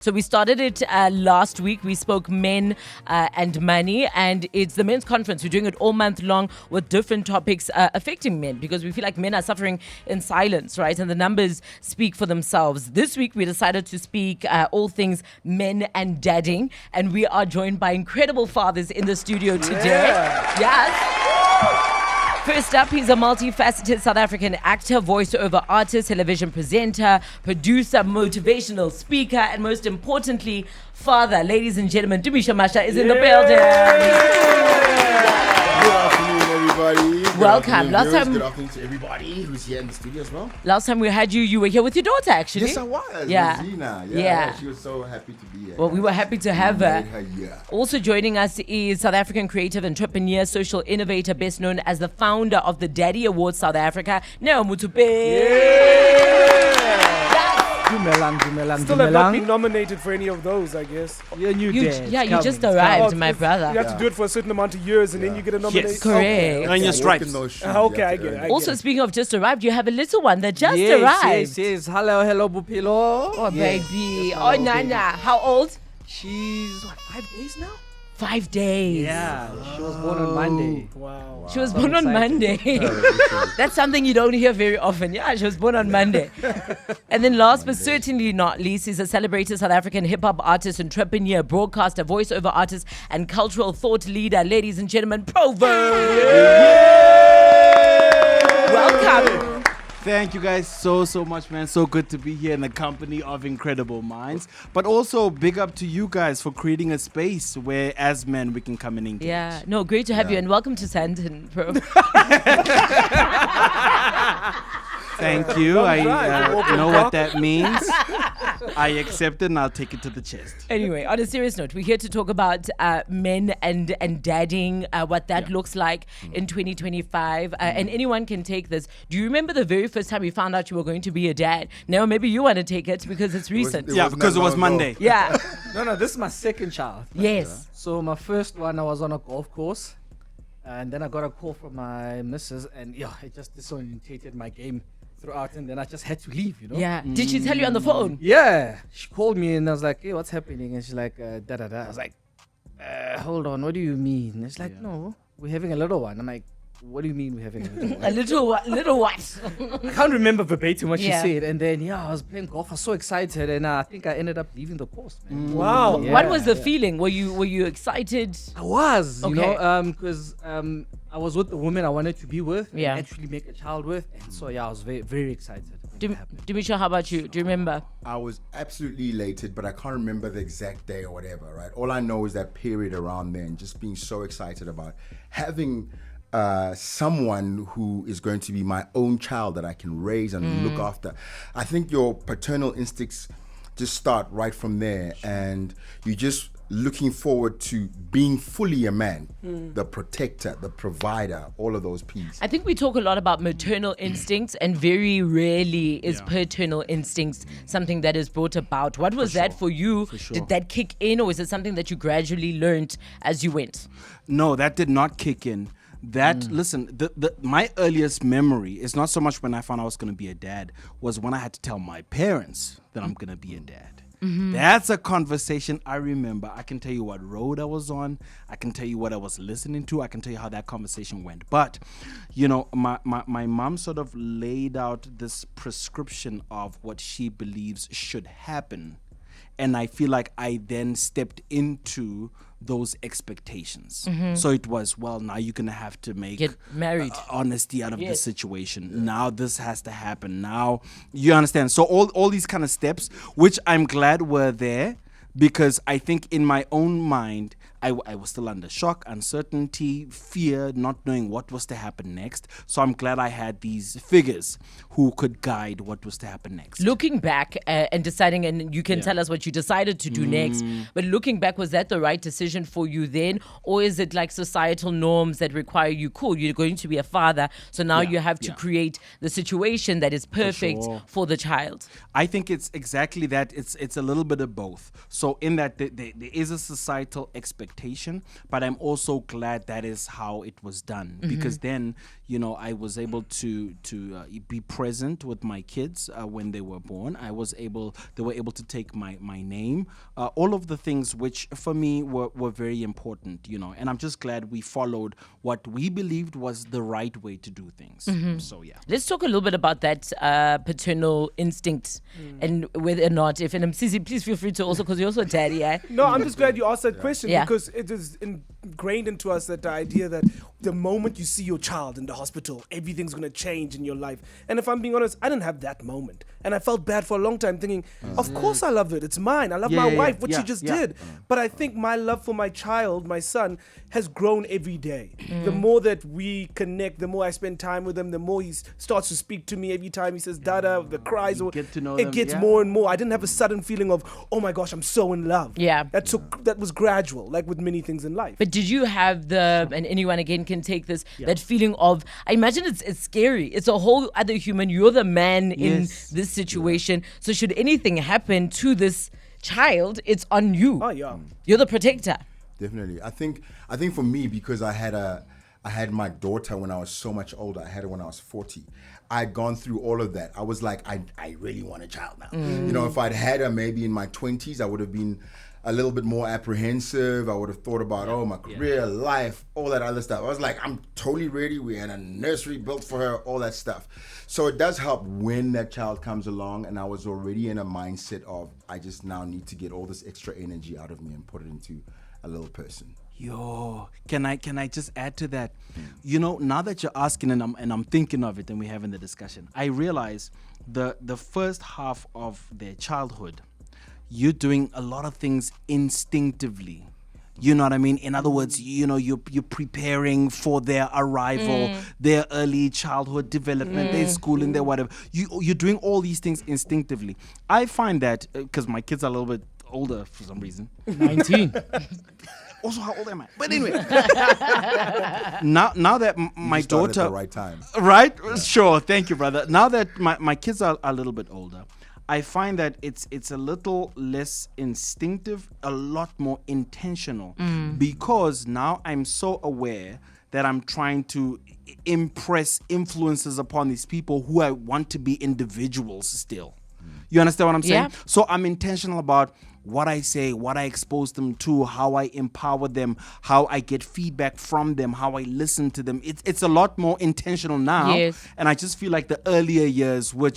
So we started it last week. We spoke men and money, and it's the men's conference. We're doing it all month long with different topics affecting men because we feel like men are suffering in silence, right? And the numbers speak for themselves. This week we decided to speak all things men and dadding, and we are joined by incredible fathers in the studio today. Yes. First up, he's a multifaceted South African actor, voiceover artist, television presenter, producer, motivational speaker, and most importantly, father. Ladies and gentlemen, Tumisho Masha is in the building. Good afternoon, everybody. Welcome. Good afternoon to everybody who's here in the studio as well. Last time we had you were here with your daughter, actually. Yes, I was. Yeah. Zina. Yeah. She was so happy to be here. Well, we were happy to have her. Yeah. Also joining us is South African creative entrepreneur, social innovator, best known as the founder of the Daddy Awards South Africa, Neo Mothopeng. Still have not been nominated for any of those, I guess. You just arrived, my brother. You have to do it for a certain amount of years and then you get a nomination. Yes, correct. On your stripes. Okay, I get it. Also, speaking of just arrived, you have a little one that just arrived. Yes. Hello, Bupilo. Oh, baby. Oh, Nana. How old? She's 5 days now? 5 days. Yeah, she was born on Monday. Wow. She was born on Monday. That's something you don't hear very often. Yeah, she was born on Monday. And then last but certainly not least is a celebrated South African hip-hop artist, entrepreneur, broadcaster, voiceover artist, and cultural thought leader. Ladies and gentlemen, Proverb. Welcome. Thank you guys so much, man. So good to be here in the company of incredible minds. But also big up to you guys for creating a space where as men we can come and engage. Yeah, no, great to have you, and welcome to Sandton, Pro. Thank you. I know what that means. I accept it and I'll take it to the chest. Anyway, on a serious note, we're here to talk about men and dadding, what that looks like in 2025. And anyone can take this. Do you remember the very first time you found out you were going to be a dad? Now maybe you want to take it because it's recent. Because it was Monday. Yeah. No, this is my second child. Yes. So my first one, I was on a golf course. And then I got a call from my missus. And it just disorientated my game throughout. And then I just had to leave, Yeah. Did she tell you on the phone? Yeah. She called me and I was like, hey, what's happening? And she's like, da-da-da. I was like, hold on, what do you mean? And she's like, no, we're having a little one. I'm like, what do you mean we're having a little one? A little what? I can't remember verbatim what she said. And then, I was playing golf. I was so excited. And I think I ended up leaving the course, man. Wow. What was the feeling? Were you excited? I was, Okay. because I was with the woman I wanted to be with. Yeah. And actually make a child with. And so, I was very, very excited. Tumisho, how about you? Do you remember? I was absolutely elated, but I can't remember the exact day or whatever, right? All I know is that period around then, just being so excited about having someone who is going to be my own child that I can raise and look after. I think your paternal instincts just start right from there, and you just looking forward to being fully a man, the protector, the provider, all of those pieces. I think we talk a lot about maternal instincts, and very rarely is paternal instincts something that is brought about. What was that for you? Did that kick in, or is it something that you gradually learned as you went? No, that did not kick in. Listen, my earliest memory is not so much when I found I was going to be a dad, was when I had to tell my parents that I'm going to be a dad. That's a conversation I remember. I can tell you what road I was on. I can tell you what I was listening to. I can tell you how that conversation went. But, my mom sort of laid out this prescription of what she believes should happen. And I feel like I then stepped into those expectations. So it was, now you're going to have to Get married. Honesty out of this situation. Now this has to happen. Now, you understand? So all these kind of steps, which I'm glad were there, because I think in my own mind, I was still under shock, uncertainty, fear, not knowing what was to happen next. So I'm glad I had these figures who could guide what was to happen next. Looking back and deciding, and you can tell us what you decided to do next, but looking back, was that the right decision for you then? Or is it like societal norms that require you, you're going to be a father, so now you have to create the situation that is perfect for the child? I think it's exactly that. It's a little bit of both. So in that there is a societal expectation expectation, but I'm also glad that is how it was done, because then, you know, I was able to be present with my kids when they were born. They were able to take my name, all of the things which for me were very important, you know, and I'm just glad we followed what we believed was the right way to do things. So yeah. Let's talk a little bit about that paternal instinct and whether or not, if, and Msizi, please feel free to also, because you're also a daddy, eh? No, I'm just glad you asked that question, Yeah. because it is ingrained into us that the idea that the moment you see your child in the hospital, everything's going to change in your life. And if I'm being honest, I didn't have that moment. And I felt bad for a long time thinking, of course I love it. It's mine. I love my wife, what she just did. But I think my love for my child, my son, has grown every day. The more that we connect, the more I spend time with him, the more he starts to speak to me every time he says dada, the cries, or get to know it them, gets yeah. more and more. I didn't have a sudden feeling of, oh my gosh, I'm so in love. Yeah. That was gradual, like with many things in life. But did you have and anyone again can take this, that feeling of, I imagine it's scary. It's a whole other human. You're the man in this situation. So should anything happen to this child, it's on you. Oh yeah. You're the protector. Definitely. I think for me, because I had my daughter when I was so much older. I had her when I was 40. I'd gone through all of that. I was like, I really want a child now. You know, if I'd had her maybe in my 20s, I would have been a little bit more apprehensive. I would have thought about, my career, life, all that other stuff. I was like, I'm totally ready. We had a nursery built for her, all that stuff. So it does help when that child comes along, and I was already in a mindset of, I just now need to get all this extra energy out of me and put it into a little person. Yo, can I just add to that? You know, now that you're asking and I'm thinking of it and we're having the discussion, I realize the first half of their childhood, you're doing a lot of things instinctively. You know what I mean? In other words, you know, you're preparing for their arrival, their early childhood development, their schooling, their whatever. You're doing all these things instinctively. I find that, because my kids are a little bit older for some reason. 19. Also, how old am I? But anyway, now that my You started daughter, at the right time. right? Sure, thank you, brother. Now that my kids are a little bit older, I find that it's a little less instinctive, a lot more intentional, because now I'm so aware that I'm trying to impress influences upon these people who I want to be individuals still. You understand what I'm saying? Yeah. So I'm intentional about what I say, what I expose them to, how I empower them, how I get feedback from them, how I listen to them. It's a lot more intentional now. Yes. And I just feel like the earlier years were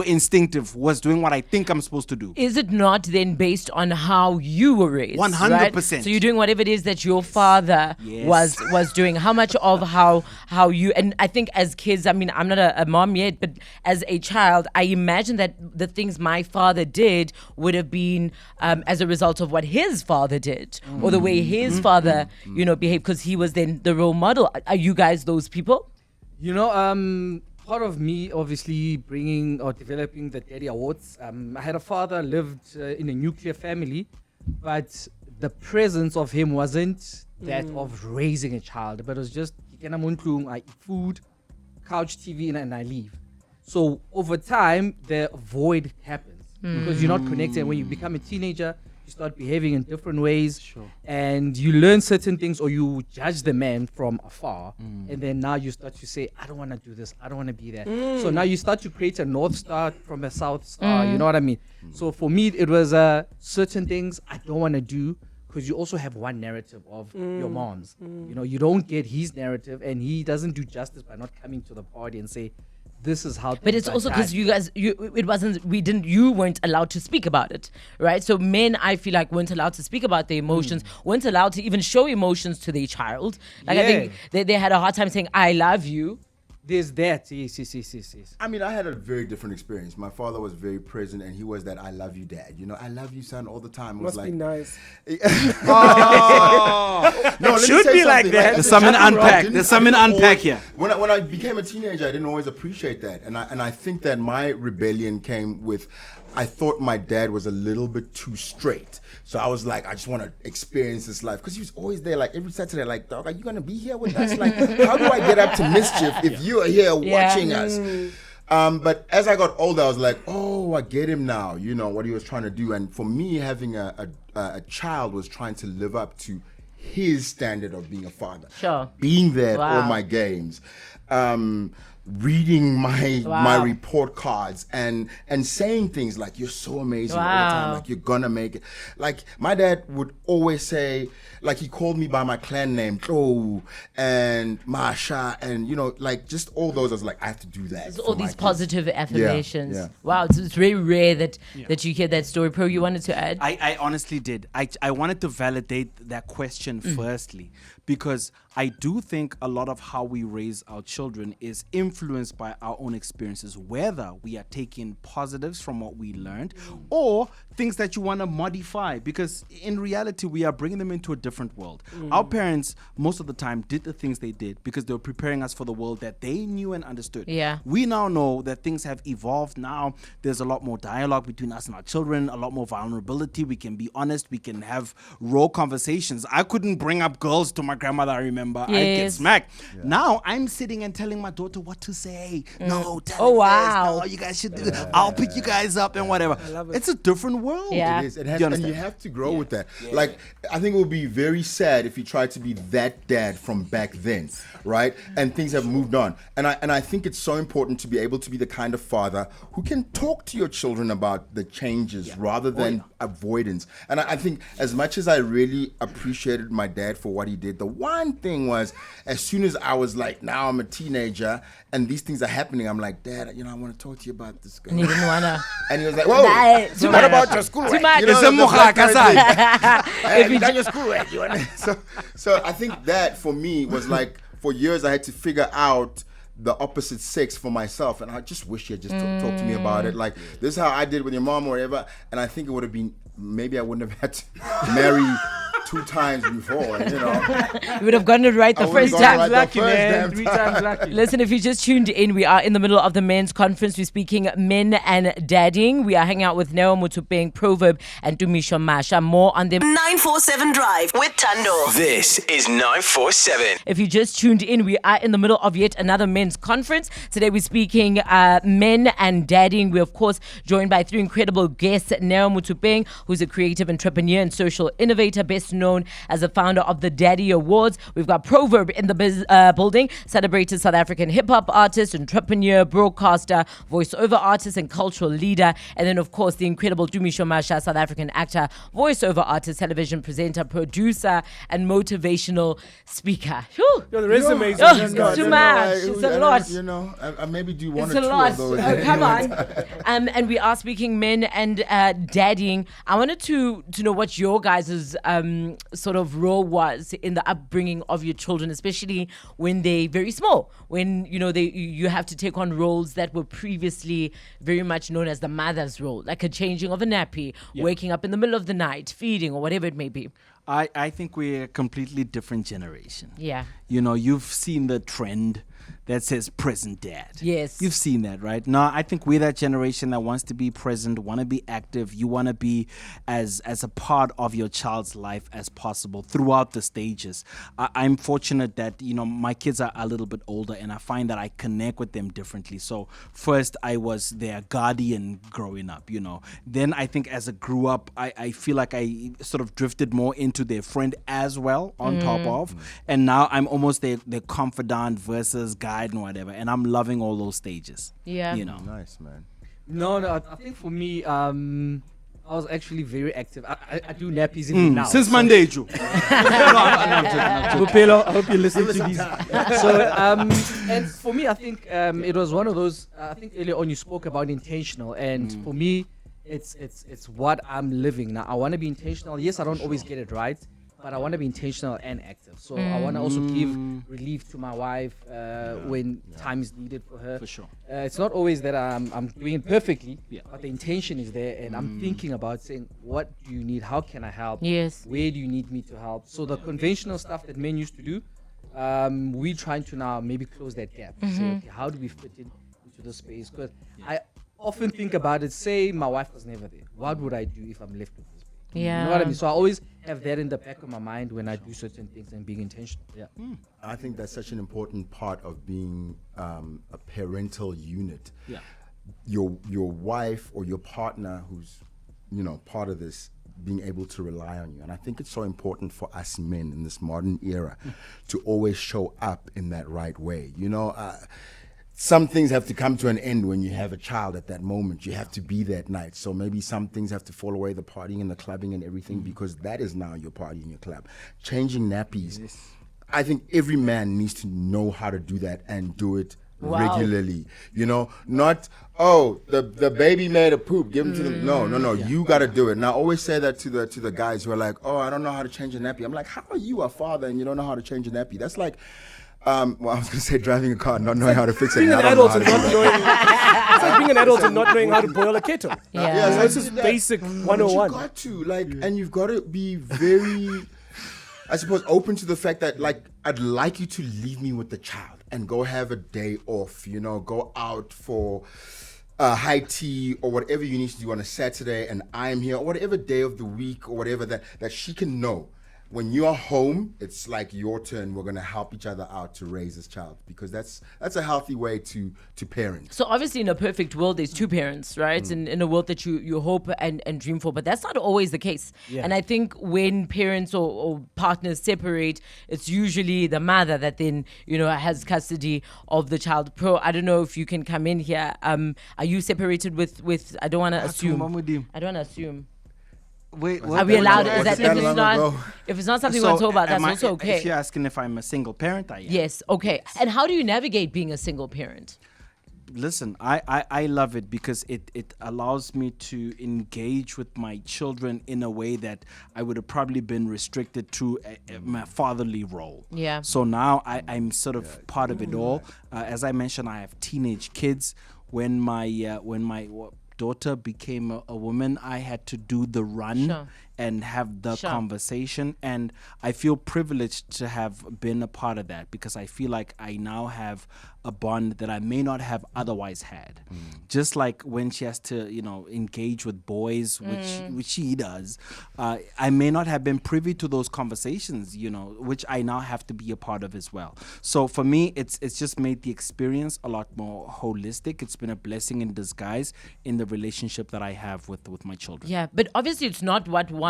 instinctive, was doing what I think I'm supposed to do. Is it not then based on how you were raised? 100%. Right? So you're doing whatever it is that your father was doing. How much of how you, and I think as kids, I mean, I'm not a mom yet, but as a child, I imagine that the things my father did would have been as a result of what his father did, or the way his father, you know, behaved, because he was then the role model. Are you guys those people? You know, part of me obviously bringing or developing the Daddy Awards, I had a father, lived in a nuclear family, but the presence of him wasn't that of raising a child, but it was just, I eat food, couch TV, and I leave. So over time, the void happens. Because you're not connected. When you become a teenager, you start behaving in different ways, and you learn certain things, or you judge the man from afar, and then now you start to say, I don't want to do this, I don't want to be there. So now you start to create a North Star from a South Star, you know what I mean? So for me, it was certain things I don't want to do, because you also have one narrative of your mom's. You know, you don't get his narrative, and he doesn't do justice by not coming to the party and say, this is how. But it's also because you weren't allowed to speak about it, right? So men, I feel like, weren't allowed to speak about their emotions, weren't allowed to even show emotions to their child. Like I think they had a hard time saying, I love you. There's that. Yes. I mean, I had a very different experience. My father was very present, and he was that I love you dad. You know, I love you son all the time. It Must was be like, nice. No, let me should tell be you like something. that. There's something to unpack. I There's something to didn't unpack always- here. When I became a teenager, I didn't always appreciate that, and I think that my rebellion came with, I thought my dad was a little bit too straight. So I was like, I just want to experience this life, because he was always there, like every Saturday, like, dog, are you gonna be here with us? Like, how do I get up to mischief if you are here watching us? But as I got older, I was like, oh, I get him now. You know what he was trying to do, and for me, having a child was trying to live up to his standard of being a father. Sure. Being there at all Wow. my games. Reading my report cards and saying things like, you're so amazing all the time, Wow. like you're gonna make it. Like my dad would always say, like he called me by my clan name, Tho and Masha, and like just all those. I was like, I have to do that. All these positive affirmations. yeah. Wow, it's very rare that you hear that story. Pro, you wanted to add? I honestly did. I wanted to validate that question firstly, because I do think a lot of how we raise our children is influenced by our own experiences, whether we are taking positives from what we learned or things that you want to modify, because in reality, we are bringing them into a different world. Our parents, most of the time, did the things they did because they were preparing us for the world that they knew and understood. Yeah. We now know that things have evolved now. There's a lot more dialogue between us and our children, a lot more vulnerability. We can be honest. We can have raw conversations. I couldn't bring up girls to my grandmother, I remember. I'd get Yes. smacked. Now I'm sitting and telling my daughter what to say. No, tell Oh, her wow. this. No, you guys should do this. I'll pick you guys up and whatever. love it. It's a different world. Yeah. It is. It You has, and understand? you have to grow with that. Like, I think it would be very sad if you tried to be that dad from back then, right? And things have moved on. And I think it's so important to be able to be the kind of father who can talk to your children about the changes rather than avoidance. And I think as much as I really appreciated my dad for what he did, the one thing was, as soon as I was like, now I'm a teenager and these things are happening, I'm like, Dad, I want to talk to you about this guy. And he didn't wanna. And he was like, whoa, Nah, too what much. about your schoolwork? Too much. You know, It's a the mukhaka, kind of son. thing. Hey, you done your schoolwork? You wanna- So I think that for me was like, for years I had to figure out the opposite sex for myself, and I just wish you had just talked to me about it. Like, this is how I did with your mom or whatever, and I think it would have been, maybe I wouldn't have had to marry 2 times before, You would have gotten it right the I would've first gone time. right the Lucky, first man. damn 3 time. times lucky. Listen, if you just tuned in, we are in the middle of the men's conference. We're speaking men and dadding. We are hanging out with Neo Mothopeng, Proverb and Tumisho Masha. More on them. 947 Drive with Thando. This is 947. If you just tuned in, we are in the middle of yet another men's conference. Today we're speaking men and dadding. We're, of course, joined by 3 incredible guests. Neo Mothopeng, who's a creative entrepreneur and social innovator, best known as the founder of the Daddy Awards. We've got Proverb in the building, celebrated South African hip-hop artist, entrepreneur, broadcaster, voiceover artist, and cultural leader. And then, of course, the incredible Tumisho Masha, South African actor, voiceover artist, television presenter, producer, and motivational speaker. Whew. Yo, the resume is Oh, just it's gone. too much. It's a lot. I maybe do one It's or a 2 lot. of those. Oh, come on. And we are speaking men and dadding. I wanted to know what your guys' sort of role was in the upbringing of your children, especially when they're very small. When you have to take on roles that were previously very much known as the mother's role, like a changing of a nappy, waking up in the middle of the night, feeding, or whatever it may be. I think we're a completely different generation. Yeah. You've seen the trend that says present dad. Yes. You've seen that, right? No, I think we're that generation that wants to be present, want to be active. You want to be as a part of your child's life as possible throughout the stages. I'm fortunate that, my kids are a little bit older and I find that I connect with them differently. So first I was their guardian growing up, Then I think as I grew up, I feel like I sort of drifted more into their friend as well on top of. And now I'm almost their confidant versus guide and whatever, and I'm loving all those stages. Yeah. Nice, man. No, I think for me, I was actually very active. I do nappies even now. Since Monday, Joe. Bupelo, I hope you listen to these. So, and for me, I think it was one of those. I think earlier on you spoke about intentional, and for me, it's what I'm living now. I want to be intentional. Yes, I don't always get it right, but I want to be intentional and active. So I want to also give relief to my wife when time is needed for her. For sure. It's not always that I'm doing it perfectly, Yeah. but the intention is there, and I'm thinking about saying, what do you need? How can I help? Yes. Where do you need me to help? So the conventional stuff that men used to do, we're trying to now maybe close that gap. Say, okay, how do we fit into the space? Because I often think about it. Say my wife was never there. What would I do if I'm left with this? Yeah. You know what I mean? So I always have that in the back of my mind when I do certain things and being intentional. Yeah. I think that's such an important part of being a parental unit. Yeah. Your wife or your partner who's part of this, being able to rely on you. And I think it's so important for us men in this modern era to always show up in that right way. You know, some things have to come to an end when you have a child at that moment. You have to be that night. So maybe some things have to fall away, the partying and the clubbing and everything, because that is now your party and your club. Changing nappies. Yes. I think every man needs to know how to do that and do it regularly. You know, not, the baby made a poop, give him to them. No. You got to do it. And I always say that to the guys who are like, I don't know how to change a nappy. I'm like, how are you a father and you don't know how to change a nappy? That's like, I was going to say driving a car and not knowing how to fix it. Being an adult and not knowing, it's like being an adult and not knowing how to boil a kettle. Yeah. So it's just basic 101. You got to, and you've got to be very, I suppose, open to the fact that, I'd like you to leave me with the child and go have a day off, go out for high tea or whatever you need to do on a Saturday, and I'm here, or whatever day of the week or whatever, that she can know. When you are home, it's like your turn. We're going to help each other out to raise this child, because that's a healthy way to parent. So obviously in a perfect world, there's two parents, right? In a world that you hope and dream for, but that's not always the case. Yeah. And I think when parents or partners separate, it's usually the mother that then, has custody of the child. Pro, I don't know if you can come in here. Are you separated with I don't want to assume. I don't want to assume. Wait, are we allowed? Is that if it's not something we want to talk about, that's also okay. If you're asking if I'm a single parent, I am. Yes, okay. And how do you navigate being a single parent? Listen, I love it because it allows me to engage with my children in a way that I would have probably been restricted to my fatherly role. Yeah. So now I'm sort of part of it all. As I mentioned, I have teenage kids. When my daughter became a woman, I had to do the run and have the conversation, and I feel privileged to have been a part of that, because I feel like I now have a bond that I may not have otherwise had. Just like when she has to engage with boys, which she does, I may not have been privy to those conversations, which I now have to be a part of as well. So for me, it's just made the experience a lot more holistic. It's been a blessing in disguise in the relationship that I have with my children. Yeah, but obviously it's not what one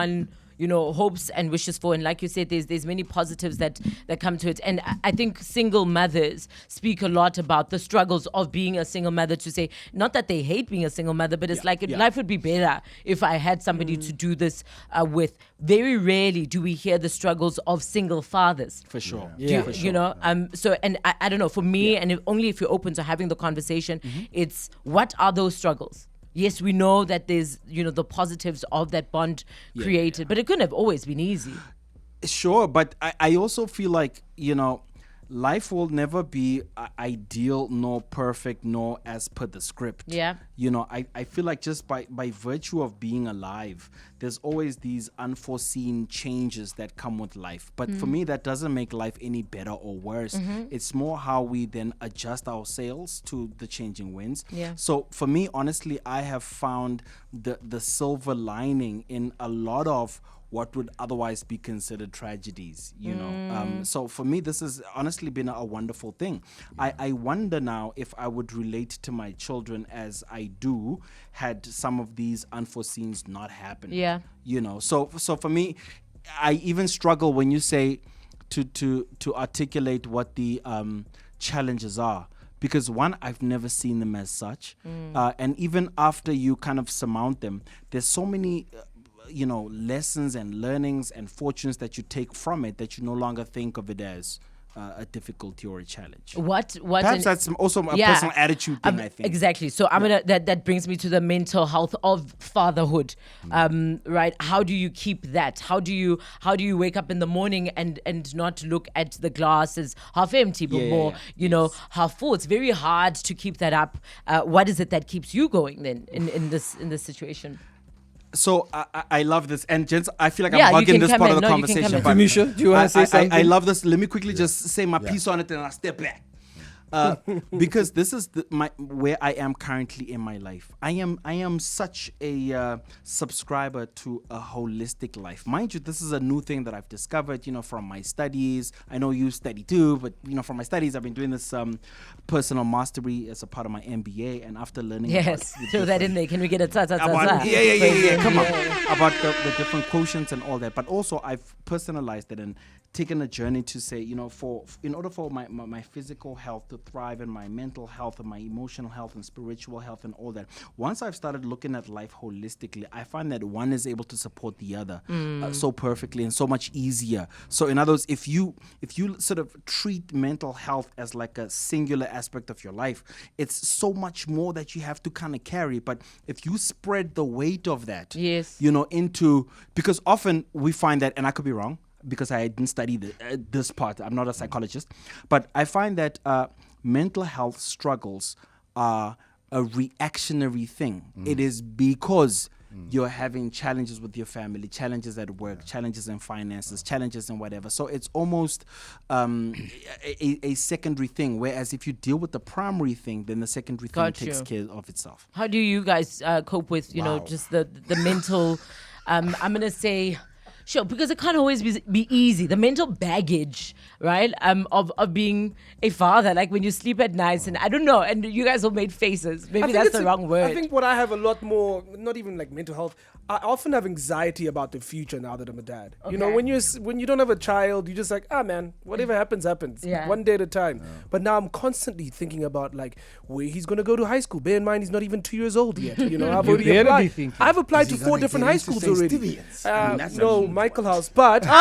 hopes and wishes for, and like you said, there's many positives that come to it. And I think single mothers speak a lot about the struggles of being a single mother, to say not that they hate being a single mother, but it's life would be better if I had somebody to do this with. Very rarely do we hear the struggles of single fathers. For sure. For sure. So, and I don't know, for me, and only if you're open to having the conversation, it's what are those struggles? Yes, we know that there's, the positives of that bond created, but it couldn't have always been easy. Sure, but I also feel like, life will never be ideal, nor perfect, nor as per the script. Yeah. I feel like just by virtue of being alive, there's always these unforeseen changes that come with life. But for me, that doesn't make life any better or worse. It's more how we then adjust our sails to the changing winds. Yeah. So for me, honestly, I have found the silver lining in a lot of what would otherwise be considered tragedies, So for me, this has honestly been a wonderful thing. I wonder now if I would relate to my children as I do had some of these unforeseens not happened. Yeah. So for me, I even struggle when you say to articulate what the challenges are. Because one, I've never seen them as such. And even after you kind of surmount them, there's so many lessons and learnings and fortunes that you take from it that you no longer think of it as a difficulty or a challenge. Perhaps that's also a personal attitude thing, I think. Exactly. So I'm gonna that brings me to the mental health of fatherhood. Right? How do you keep that? How do you wake up in the morning and not look at the glass as half empty, but more half full? It's very hard to keep that up. What is it that keeps you going then in this situation? So I love this, and gents, I feel like I'm hogging this part of the conversation. Tumisho, do you want to say something? I love this. Let me quickly just say my piece on it, and I'll step back. Because this is where I am currently in my life. I am such a subscriber to a holistic life. Mind you, this is a new thing that I've discovered, from my studies. I know you study too, but from my studies, I've been doing this personal mastery as a part of my MBA, and after learning, Yes, throw that in there. Can we get a ta-ta-ta-ta? Come on, about the different quotients and all that. But also, I've personalized it and taken a journey to say, in order for my physical health to thrive, and my mental health and my emotional health and spiritual health and all that, once I've started looking at life holistically, I find that one is able to support the other so perfectly and so much easier. So in other words, if you sort of treat mental health as like a singular aspect of your life, it's so much more that you have to kind of carry. But if you spread the weight of that, yes, because often we find that, and I could be wrong, because I didn't study this part. I'm not a psychologist. But I find that mental health struggles are a reactionary thing. It is because you're having challenges with your family, challenges at work, challenges in finances, challenges in whatever. So it's almost a secondary thing. Whereas if you deal with the primary thing, then the secondary thing takes care of itself. How do you guys cope with, just the mental, I'm going to say... Sure, because it can't always be easy. The mental baggage, right, of being a father, like when you sleep at night, and I don't know, and you guys all made faces. Maybe that's the wrong word. I think what I have a lot more, not even like mental health, I often have anxiety about the future now that I'm a dad. Okay. When you don't have a child, you're just like, man, whatever happens, one day at a time. Yeah. But now I'm constantly thinking about like where he's going to go to high school. Bear in mind, he's not even 2 years old yet. I've applied to 4 different high schools already. No, Michael House, but all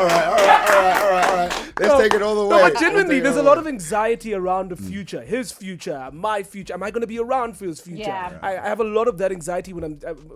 right. Let's take it all the way. No, but genuinely, there's a lot of anxiety around the future, his future, my future. Am I going to be around for his future? Yeah. I have a lot of that anxiety when I'm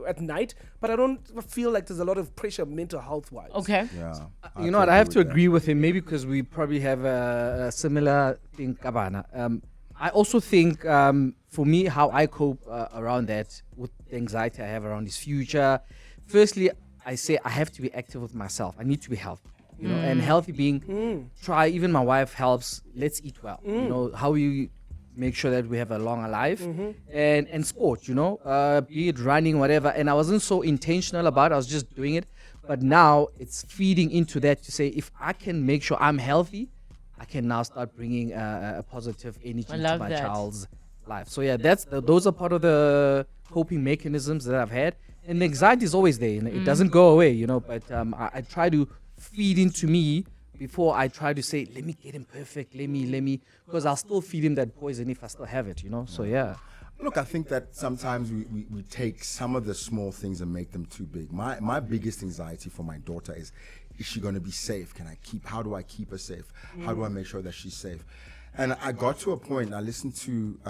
at night, but I don't feel like there's a lot of pressure mental health wise. Okay. Yeah. You know what? I have to agree with him, maybe because we probably have a similar thing, Kabana. I also think, for me, how I cope around that with the anxiety I have around his future. Firstly, I say I have to be active with myself. I need to be healthy, and healthy being, try, even my wife helps, let's eat well. How you make sure that we have a longer life, and sport, be it running, whatever. And I wasn't so intentional about it, I was just doing it. But now it's feeding into that to say, if I can make sure I'm healthy, I can now start bringing a positive energy to my child's life. So yeah, those are part of the coping mechanisms that I've had. And the anxiety is always there. It doesn't go away, but I try to feed into me before I try to say, let me get him perfect, let me, because I'll still feed him that poison if I still have it, So yeah. Look, I think that sometimes we take some of the small things and make them too big. My biggest anxiety for my daughter is she going to be safe? How do I keep her safe? How do I make sure that she's safe? And I got to a point, I listened to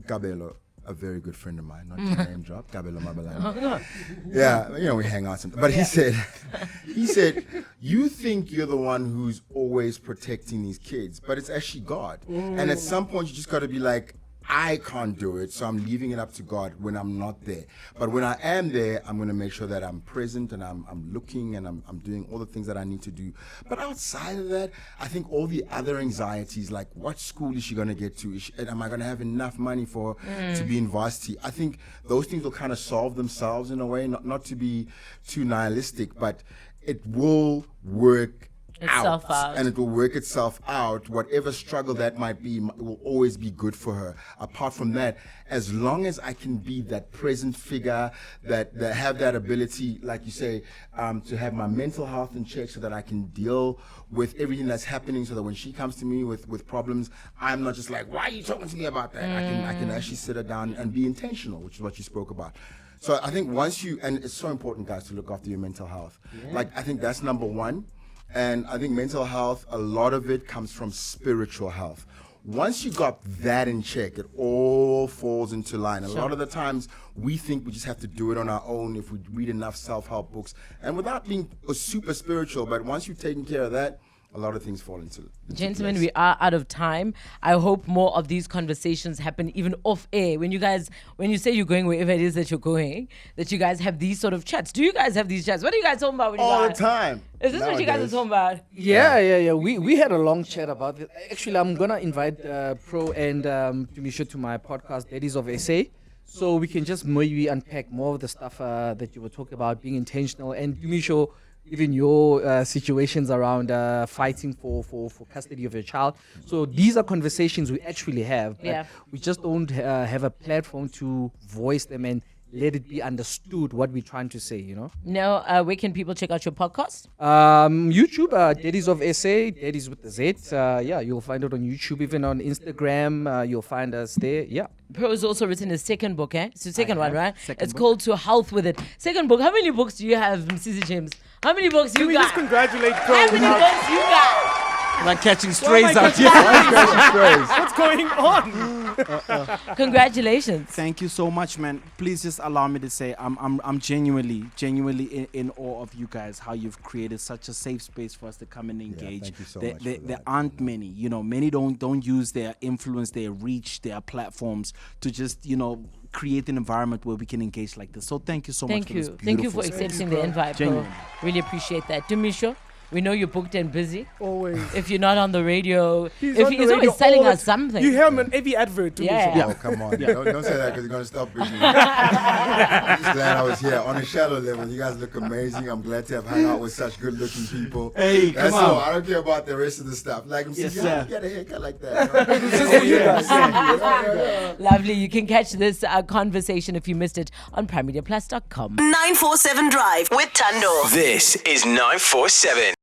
Gabelo, a very good friend of mine, not to name drop, Gabelo Mabalani. Yeah, we hang out sometimes. But he said, you think you're the one who's always protecting these kids, but it's actually God. And at some point, you just got to be like, I can't do it, so I'm leaving it up to God when I'm not there. But when I am there, I'm going to make sure that I'm present and I'm looking and I'm doing all the things that I need to do. But outside of that, I think all the other anxieties, like what school is she going to get to? Am I going to have enough money for to be in varsity? I think those things will kind of solve themselves in a way, not to be too nihilistic, but it will work out, and it will work itself out. Whatever struggle that might be, it will always be good for her. Apart from that, as long as I can be that present figure, that have that ability, like you say, to have my mental health in check, so that I can deal with everything that's happening, so that when she comes to me with problems, I'm not just like, why are you talking to me about that? I can actually sit her down and be intentional, which is what you spoke about. So I think and it's so important, guys, to look after your mental health. Like, I think that's number one. And I think mental health, a lot of it comes from spiritual health. Once you got that in check, it all falls into line. A lot of the times we think we just have to do it on our own if we read enough self-help books. And without being super spiritual, but once you've taken care of that, a lot of things fall into Gentlemen, place. we are out of time. I hope more of these conversations happen even off air. When you say you're going wherever it is that you're going, that you guys have these sort of chats. Do you guys have these chats? What are you guys talking about when you all the guys? time. Is this what you guys are nowadays. talking about? Yeah. We had a long chat about it. Actually, I'm gonna invite Pro and Tumisho to my podcast, Daddies of SA, so we can just maybe unpack more of the stuff that you were talking about, being intentional, and Tumisho, even your situations around fighting for custody of your child. So these are conversations we actually have, but Yeah. we just don't have a platform to voice them and let it be understood what we're trying to say, you know? Now, where can people check out your podcast? YouTube, Daddies of SA, Daddies with the Z. Yeah, you'll find it on YouTube, even on Instagram. You'll find us there. Yeah. Pro has also written his second book, eh? It's the second one, right? second It's book. called To Health With It. Second book. How many books do you have, Msizi James? How many books Can you we got? just congratulate Pro? How many now? books you got? Like catching Why am I strays out catching here. strays? What's going on? Congratulations. Thank you so much, man. Please just allow me to say I'm genuinely in awe of you guys. How you've created such a safe space for us to come and engage. thank you so there, much there, for there that. aren't many. Many don't use their influence, their reach, their platforms to just create an environment where we can engage like this. So thank you so much. Thank For you. this Thank you beautiful for space. accepting the invite, Pro. Genuinely. Really appreciate that. Tumisho, we know you're booked and busy. Always. If you're not on the radio, He's if on the he's radio always selling all the us something. You hear him in every advert. Yeah. Oh, come on. Don't say that because you're going to stop pushing me. I'm just glad I was here. On a shadow level, you guys look amazing. I'm glad to have hung out with such good-looking people. Hey, That's come on. all. I don't care about the rest of the stuff. Like, I'm saying, Yes, yeah, sir. get a haircut like that. Lovely. You can catch this conversation if you missed it on primemedia+.com. 947 Drive with Thando. This is 947.